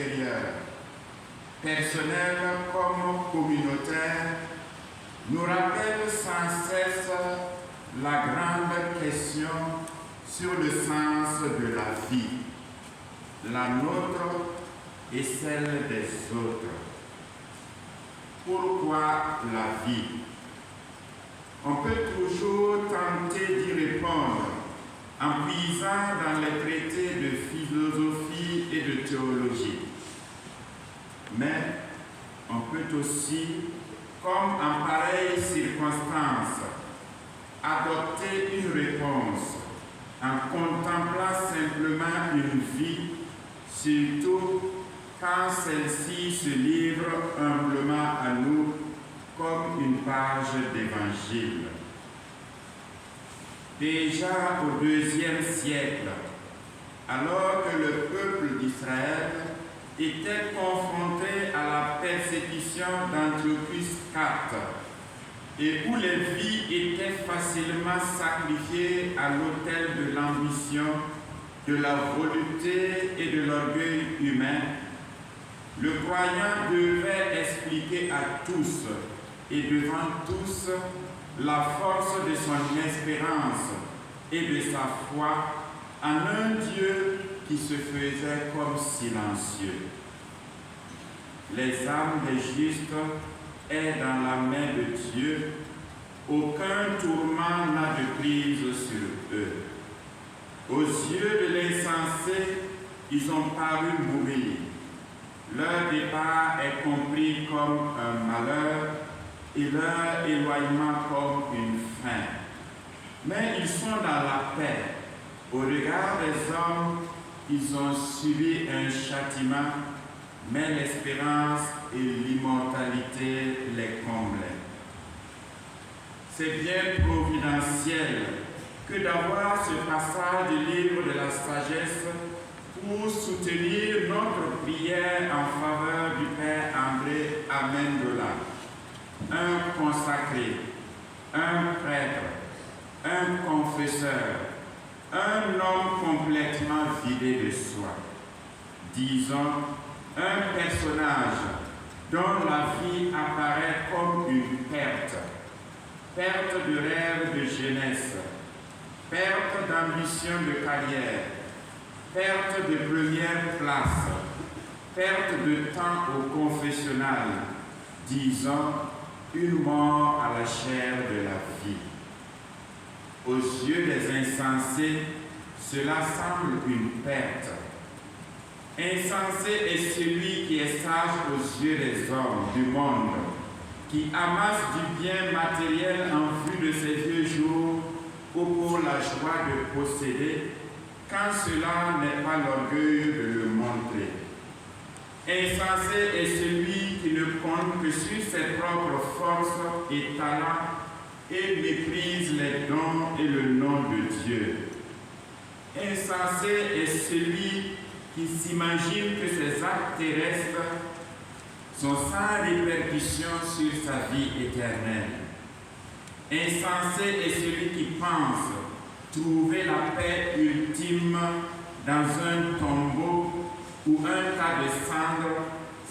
extérieure, personnelle comme communautaire, nous rappelle sans cesse la grande question sur le sens de la vie, la nôtre et celle des autres. Pourquoi la vie? On peut toujours tenter d'y répondre en puisant dans les traités de philosophie et de théologie. Mais on peut aussi, comme en pareille circonstance, adopter une réponse en contemplant simplement une vie, surtout quand celle-ci se livre humblement à nous comme une page d'évangile. Déjà au IIe siècle, alors que le peuple d'Israël était confronté à la persécution d'Antiochus IV et où les vies étaient facilement sacrifiées à l'autel de l'ambition, de la volupté et de l'orgueil humain, le croyant devait expliquer à tous et devant tous la force de son espérance et de sa foi en un Dieu qui se faisait comme silencieux. Les âmes des justes est dans la main de Dieu, aucun tourment n'a de prise sur eux. Aux yeux de l'insensé, ils ont paru mourir. Leur départ est compris comme un malheur et leur éloignement comme une fin. Mais ils sont dans la paix. Au regard des hommes, ils ont subi un châtiment, mais l'espérance et l'immortalité les comblent. C'est bien providentiel que d'avoir ce passage du livre de la sagesse pour soutenir notre prière en faveur du Père André Amendola, un consacré, un prêtre, un confesseur, un homme complètement vidé de soi. Disons, un personnage dont la vie apparaît comme une perte de rêve de jeunesse, perte d'ambition de carrière, perte de première place, perte de temps au confessionnal, disons, une mort à la chair de la vie. Aux yeux des insensés, cela semble une perte. Insensé est celui qui est sage aux yeux des hommes du monde, qui amasse du bien matériel en vue de ses vieux jours ou pour la joie de posséder, quand cela n'est pas l'orgueil de le montrer. Insensé est celui qui ne compte que sur ses propres forces et talents et méprise les dons et le nom de Dieu. Insensé est celui qui s'imagine que ses actes terrestres sont sans répercussion sur sa vie éternelle. Insensé est celui qui pense trouver la paix ultime dans un tombeau ou un tas de cendres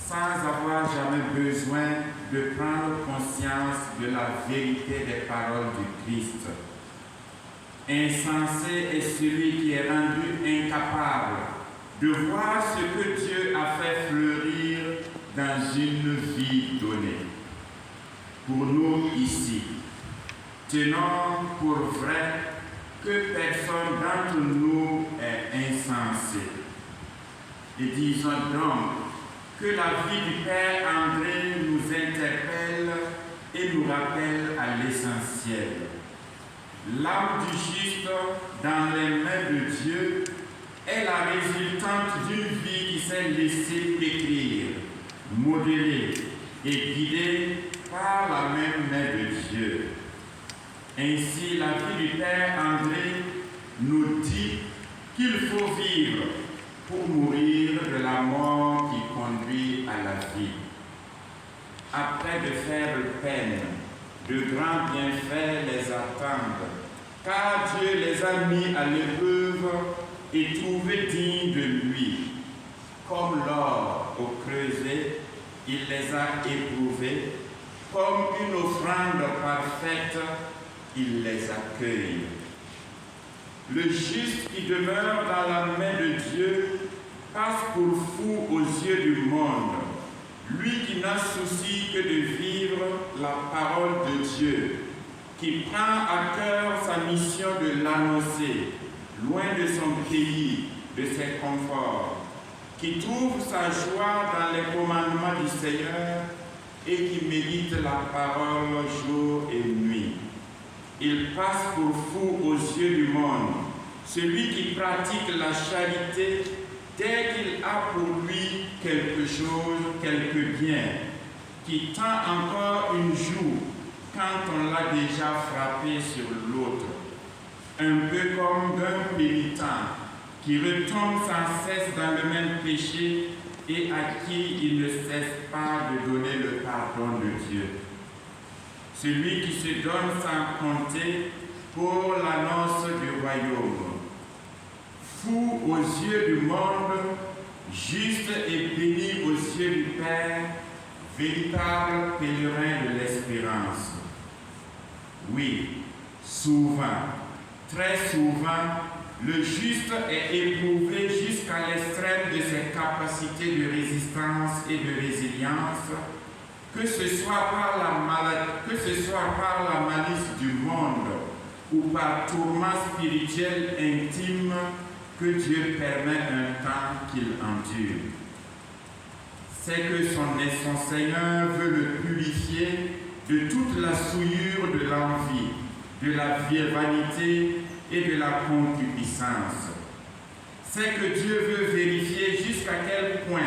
sans avoir jamais besoin de prendre conscience de la vérité des paroles du Christ. Insensé est celui qui est rendu incapable de voir ce que Dieu a fait fleurir dans une vie donnée. Pour nous ici, tenons pour vrai que personne d'entre nous est insensé. Et disons donc que la vie du Père André nous interpelle et nous rappelle à l'essentiel. L'âme du juste dans les mains de Dieu est la résultante d'une vie qui s'est laissée pétrir, modelée et guidée par la même main de Dieu. Ainsi, la vie du Père André nous dit qu'il faut vivre pour mourir de la mort qui conduit à la vie. Après de faibles peines, de grands bienfaits les attendent, car Dieu les a mis à l'épreuve et trouvés dignes de lui, comme l'or au creuset, il les a éprouvés. Comme une offrande parfaite, il les accueille. Le juste qui demeure dans la main de Dieu passe pour fou aux yeux du monde. Lui qui n'a souci que de vivre la parole de Dieu, qui prend à cœur sa mission de l'annoncer, loin de son pays, de ses conforts, qui trouve sa joie dans les commandements du Seigneur et qui médite la parole jour et nuit. Il passe pour fou aux yeux du monde, celui qui pratique la charité dès qu'il a pour lui quelque chose, quelque bien, qui tend encore une joue quand on l'a déjà frappé sur l'autre, un peu comme d'un pénitent qui retombe sans cesse dans le même péché et à qui il ne cesse pas de donner le pardon de Dieu. Celui qui se donne sans compter pour l'annonce du royaume. Fou aux yeux du monde, juste et béni aux yeux du Père, véritable pèlerin de l'espérance. Oui, souvent, très souvent, le juste est éprouvé jusqu'à l'extrême de ses capacités de résistance et de résilience, que ce soit par la maladie, que ce soit par la malice du monde ou par tourment spirituel intime que Dieu permet un temps qu'il endure. C'est que son Seigneur veut le purifier de toute la souillure de l'envie, de la vanité et de la concupiscence. C'est que Dieu veut vérifier jusqu'à quel point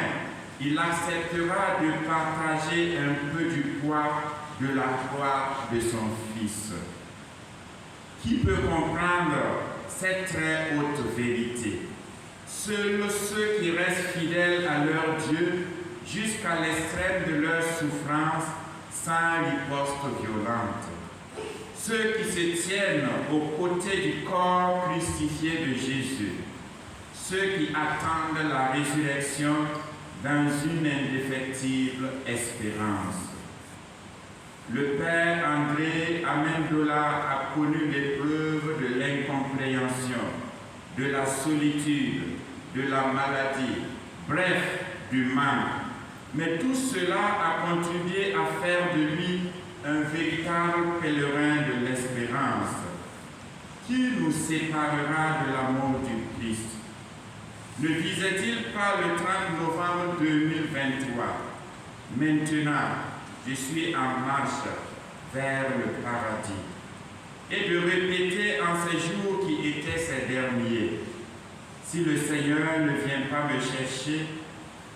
il acceptera de partager un peu du poids de la croix de son Fils. Qui peut comprendre cette très haute vérité? Seuls ceux qui restent fidèles à leur Dieu jusqu'à l'extrême de leur souffrance sans riposte violente. Ceux qui se tiennent aux côtés du corps crucifié de Jésus. Ceux qui attendent la résurrection dans une indéfectible espérance. Le père André Amendola a connu l'épreuve de l'incompréhension, de la solitude, de la maladie, bref, du manque. Mais tout cela a contribué à faire de lui un véritable pèlerin de l'espérance. Qui nous séparera de l'amour du Christ? Ne disait-il pas le 30 novembre 2023, « Maintenant, je suis en marche vers le paradis », et de répéter en ces jours qui étaient ces derniers, « Si le Seigneur ne vient pas me chercher,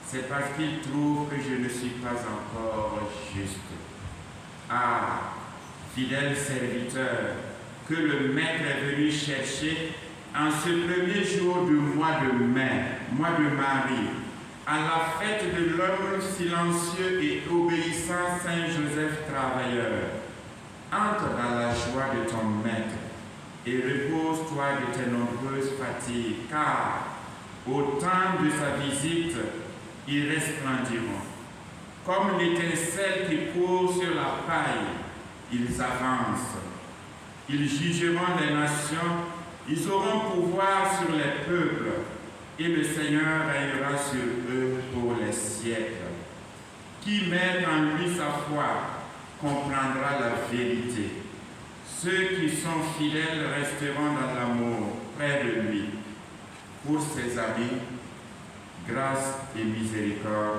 c'est parce qu'il trouve que je ne suis pas encore juste. » Ah, fidèle serviteur, que le Maître est venu chercher en ce premier jour du mois de mai, mois de Marie, à la fête de l'homme silencieux et obéissant Saint Joseph travailleur. Entre dans la joie de ton Maître et repose-toi de tes nombreuses fatigues, car au temps de sa visite, ils resplendiront. Comme l'étincelle qui court sur la paille, ils avancent. Ils jugeront les nations, ils auront pouvoir sur les peuples, et le Seigneur règnera sur eux pour les siècles. Qui met en lui sa foi comprendra la vérité. Ceux qui sont fidèles resteront dans l'amour près de lui. Pour ses amis, grâce et miséricorde